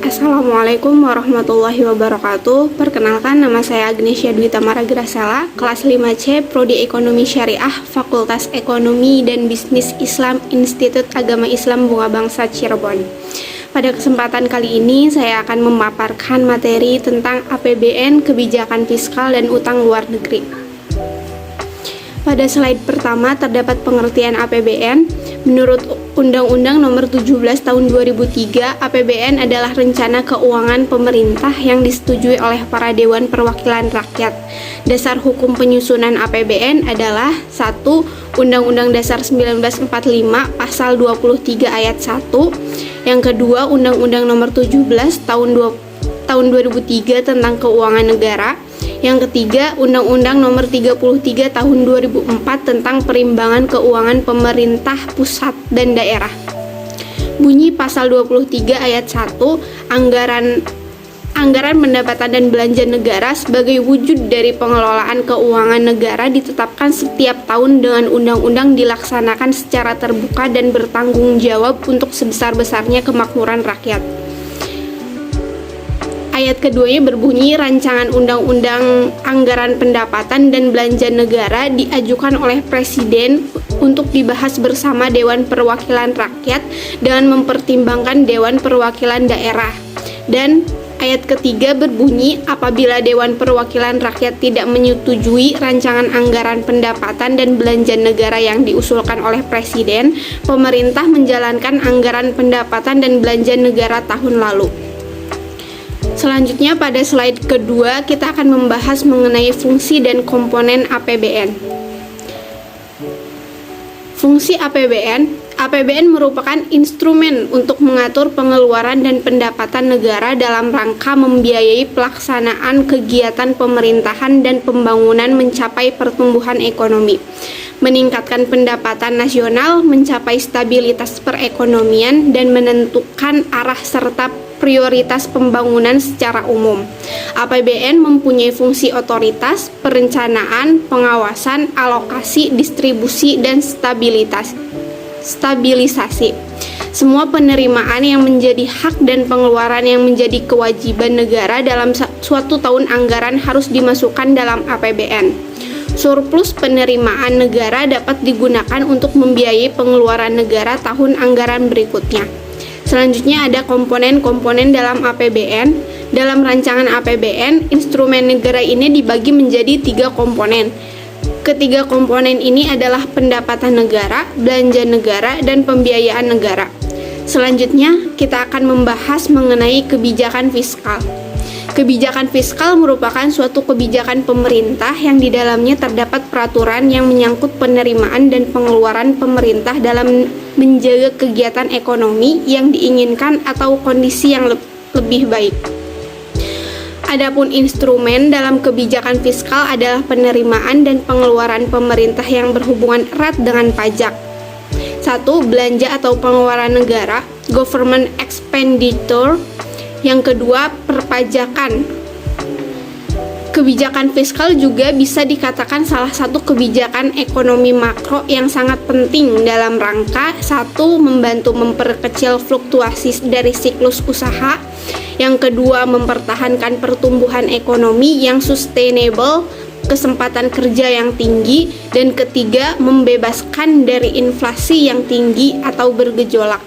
Assalamualaikum warahmatullahi wabarakatuh. Perkenalkan, nama saya Agnesia Dwi Tamara Grasela, kelas 5C, Prodi Ekonomi Syariah, Fakultas Ekonomi dan Bisnis Islam, Institut Agama Islam Bunga Bangsa Cirebon. Pada kesempatan kali ini, saya akan memaparkan materi tentang APBN, kebijakan fiskal, dan utang luar negeri. Pada slide pertama terdapat pengertian APBN. Menurut Undang-Undang Nomor 17 Tahun 2003, APBN adalah rencana keuangan pemerintah yang disetujui oleh para Dewan Perwakilan Rakyat. Dasar hukum penyusunan APBN adalah 1. Undang-Undang Dasar 1945 Pasal 23 Ayat 1. Yang kedua, Undang-Undang Nomor 17 Tahun 2003 tentang Keuangan Negara. Yang ketiga, Undang-Undang Nomor 33 Tahun 2004 tentang Perimbangan Keuangan Pemerintah Pusat dan Daerah. Bunyi Pasal 23 Ayat 1, Anggaran pendapatan dan belanja negara sebagai wujud dari pengelolaan keuangan negara ditetapkan setiap tahun dengan undang-undang dilaksanakan secara terbuka dan bertanggung jawab untuk sebesar-besarnya kemakmuran rakyat. Ayat keduanya berbunyi, rancangan undang-undang anggaran pendapatan dan belanja negara diajukan oleh Presiden untuk dibahas bersama Dewan Perwakilan Rakyat dengan mempertimbangkan Dewan Perwakilan Daerah. Dan ayat ketiga berbunyi, apabila Dewan Perwakilan Rakyat tidak menyetujui rancangan anggaran pendapatan dan belanja negara yang diusulkan oleh Presiden, pemerintah menjalankan anggaran pendapatan dan belanja negara tahun lalu. Selanjutnya pada slide kedua kita akan membahas mengenai fungsi dan komponen APBN. Fungsi APBN merupakan instrumen untuk mengatur pengeluaran dan pendapatan negara dalam rangka membiayai pelaksanaan kegiatan pemerintahan dan pembangunan mencapai pertumbuhan ekonomi, meningkatkan pendapatan nasional, mencapai stabilitas perekonomian, dan menentukan arah serta prioritas pembangunan secara umum. APBN mempunyai fungsi otoritas, perencanaan, pengawasan, alokasi, distribusi, dan stabilisasi. Semua penerimaan yang menjadi hak dan pengeluaran yang menjadi kewajiban negara dalam suatu tahun anggaran harus dimasukkan dalam APBN. Surplus penerimaan negara dapat digunakan untuk membiayai pengeluaran negara tahun anggaran berikutnya. Selanjutnya ada komponen-komponen dalam APBN. Dalam rancangan APBN, instrumen negara ini dibagi menjadi 3 komponen. Ketiga komponen ini adalah pendapatan negara, belanja negara, dan pembiayaan negara. Selanjutnya, kita akan membahas mengenai kebijakan fiskal. Kebijakan fiskal merupakan suatu kebijakan pemerintah yang di dalamnya terdapat peraturan yang menyangkut penerimaan dan pengeluaran pemerintah dalam menjaga kegiatan ekonomi yang diinginkan atau kondisi yang lebih baik. Adapun instrumen dalam kebijakan fiskal adalah penerimaan dan pengeluaran pemerintah yang berhubungan erat dengan pajak. 1. Belanja atau pengeluaran negara, government expenditure. Yang kedua, perpajakan. Kebijakan fiskal juga bisa dikatakan salah satu kebijakan ekonomi makro yang sangat penting dalam rangka 1. Membantu memperkecil fluktuasi dari siklus usaha. Yang kedua, mempertahankan pertumbuhan ekonomi yang sustainable, kesempatan kerja yang tinggi. Dan ketiga, membebaskan dari inflasi yang tinggi atau bergejolak.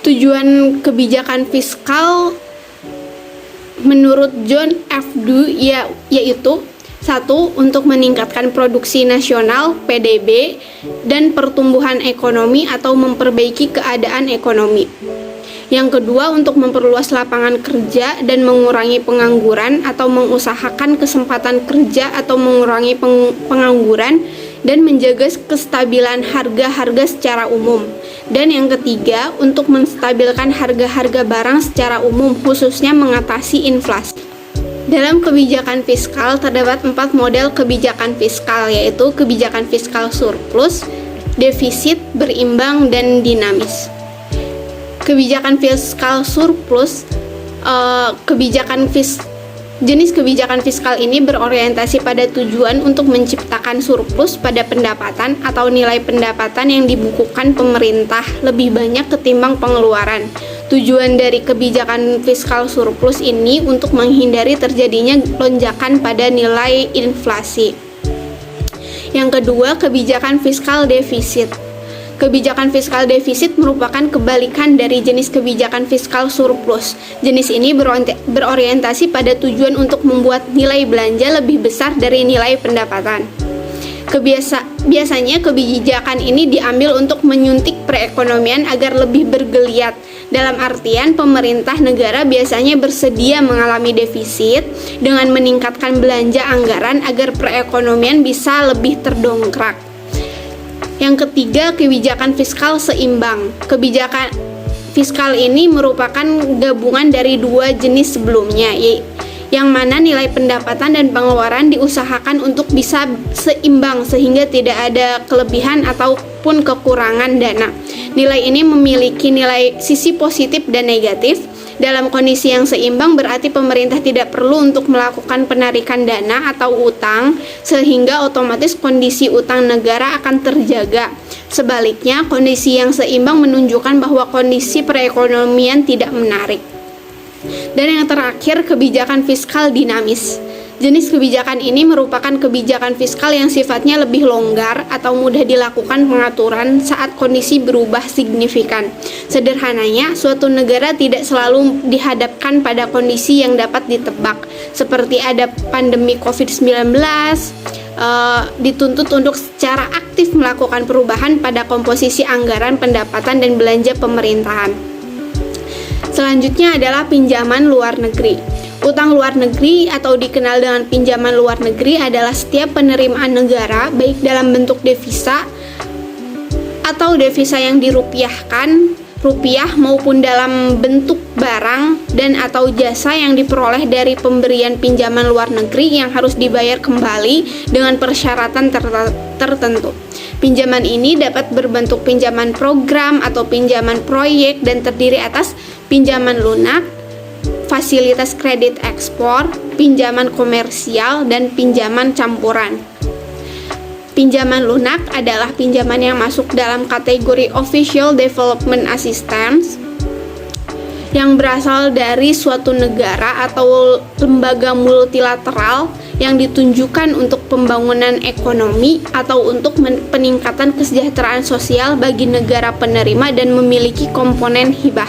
Tujuan kebijakan fiskal menurut John F. Dewey yaitu 1. Untuk meningkatkan produksi nasional (PDB) dan pertumbuhan ekonomi atau memperbaiki keadaan ekonomi. Yang kedua, untuk memperluas lapangan kerja dan mengurangi pengangguran atau mengusahakan kesempatan kerja atau mengurangi pengangguran dan menjaga kestabilan harga-harga secara umum. Dan yang ketiga, untuk menstabilkan harga-harga barang secara umum, khususnya mengatasi inflasi. Dalam kebijakan fiskal terdapat 4 model kebijakan fiskal, yaitu kebijakan fiskal surplus, defisit, berimbang, dan dinamis. Kebijakan fiskal surplus, Jenis kebijakan fiskal ini berorientasi pada tujuan untuk menciptakan surplus pada pendapatan atau nilai pendapatan yang dibukukan pemerintah lebih banyak ketimbang pengeluaran. Tujuan dari kebijakan fiskal surplus ini untuk menghindari terjadinya lonjakan pada nilai inflasi. Yang kedua, kebijakan fiskal defisit. Kebijakan fiskal defisit merupakan kebalikan dari jenis kebijakan fiskal surplus. Jenis ini berorientasi pada tujuan untuk membuat nilai belanja lebih besar dari nilai pendapatan. Biasanya kebijakan ini diambil untuk menyuntik perekonomian agar lebih bergeliat. Dalam artian, pemerintah negara biasanya bersedia mengalami defisit dengan meningkatkan belanja anggaran agar perekonomian bisa lebih terdongkrak. Yang ketiga, kebijakan fiskal seimbang. Kebijakan fiskal ini merupakan gabungan dari dua jenis sebelumnya, yang mana nilai pendapatan dan pengeluaran diusahakan untuk bisa seimbang sehingga tidak ada kelebihan ataupun kekurangan dana. Nilai ini memiliki nilai sisi positif dan negatif. Dalam kondisi yang seimbang berarti pemerintah tidak perlu untuk melakukan penarikan dana atau utang, sehingga otomatis kondisi utang negara akan terjaga. Sebaliknya, kondisi yang seimbang menunjukkan bahwa kondisi perekonomian tidak menarik. Dan yang terakhir, kebijakan fiskal dinamis. Jenis kebijakan ini merupakan kebijakan fiskal yang sifatnya lebih longgar atau mudah dilakukan pengaturan saat kondisi berubah signifikan. Sederhananya, suatu negara tidak selalu dihadapkan pada kondisi yang dapat ditebak, seperti ada pandemi COVID-19, dituntut untuk secara aktif melakukan perubahan pada komposisi anggaran, pendapatan, dan belanja pemerintahan. Selanjutnya adalah pinjaman luar negeri. Utang luar negeri atau dikenal dengan pinjaman luar negeri adalah setiap penerimaan negara baik dalam bentuk devisa atau devisa yang dirupiahkan, rupiah maupun dalam bentuk barang dan atau jasa yang diperoleh dari pemberian pinjaman luar negeri yang harus dibayar kembali dengan persyaratan tertentu. Pinjaman ini dapat berbentuk pinjaman program atau pinjaman proyek dan terdiri atas pinjaman lunak, fasilitas kredit ekspor, pinjaman komersial, dan pinjaman campuran. Pinjaman lunak adalah pinjaman yang masuk dalam kategori Official Development Assistance yang berasal dari suatu negara atau lembaga multilateral yang ditunjukkan untuk pembangunan ekonomi atau untuk peningkatan kesejahteraan sosial bagi negara penerima dan memiliki komponen hibah.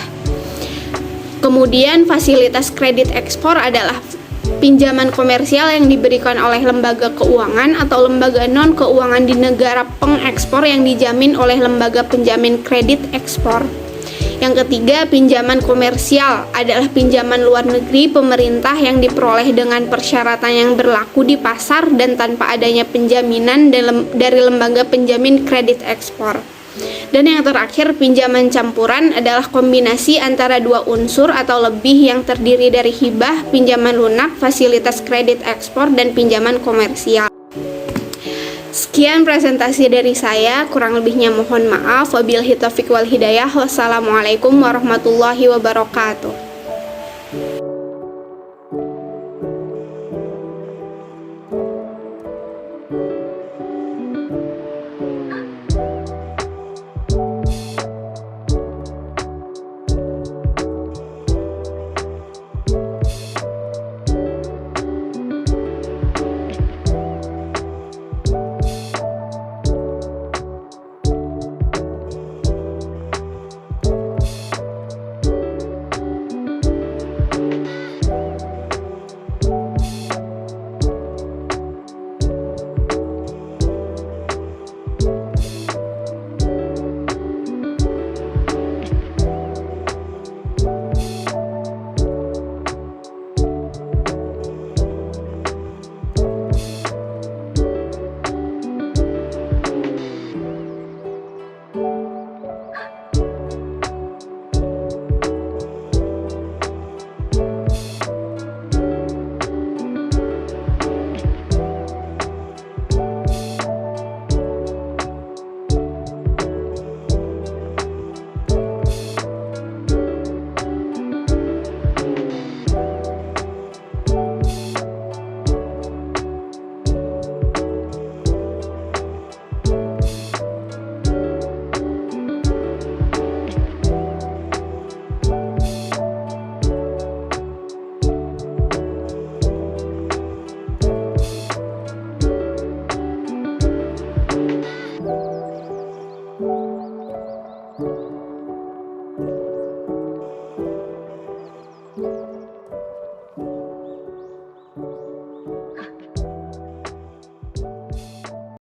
Kemudian fasilitas kredit ekspor adalah pinjaman komersial yang diberikan oleh lembaga keuangan atau lembaga non-keuangan di negara pengekspor yang dijamin oleh lembaga penjamin kredit ekspor. Yang ketiga, pinjaman komersial adalah pinjaman luar negeri pemerintah yang diperoleh dengan persyaratan yang berlaku di pasar dan tanpa adanya penjaminan dari lembaga penjamin kredit ekspor. Dan yang terakhir, pinjaman campuran adalah kombinasi antara dua unsur atau lebih yang terdiri dari hibah, pinjaman lunak, fasilitas kredit ekspor, dan pinjaman komersial. Sekian presentasi dari saya, kurang lebihnya mohon maaf. Wabillahi taufiq wal hidayah. Wassalamualaikum warahmatullahi wabarakatuh. Thank